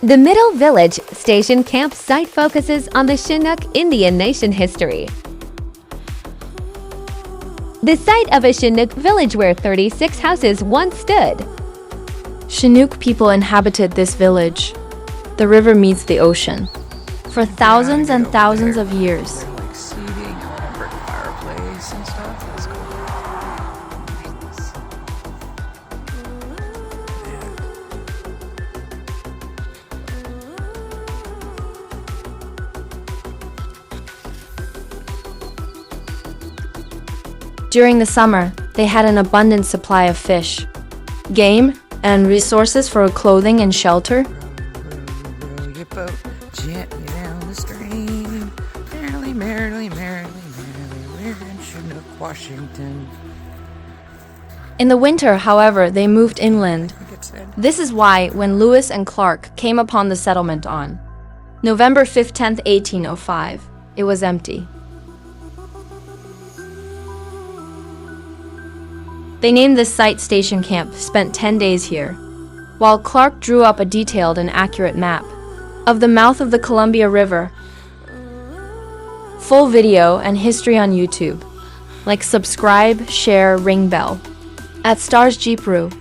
The Middle Village Station campsite focuses on the Chinook Indian Nation history. The site of a Chinook village where 36 houses once stood. Chinook people inhabited this village. The river meets the ocean. For thousands and thousands of years. Like seating, brick fireplace and stuff. That's cool. During the summer, they had an abundant supply of fish, game, and resources for clothing and shelter. Row your boat gently down the stream. Merrily, merrily, merrily, merrily, we're in Chinook, Washington. In the winter, however, they moved inland. I think it said. This is why, when Lewis and Clark came upon the settlement on November 15, 1805, it was empty. They named this site Station Camp, spent 10 days here, while Clark drew up a detailed and accurate map of the mouth of the Columbia River. Full video and history on YouTube. Like, subscribe, share, ring bell. @StarzJeepCrew.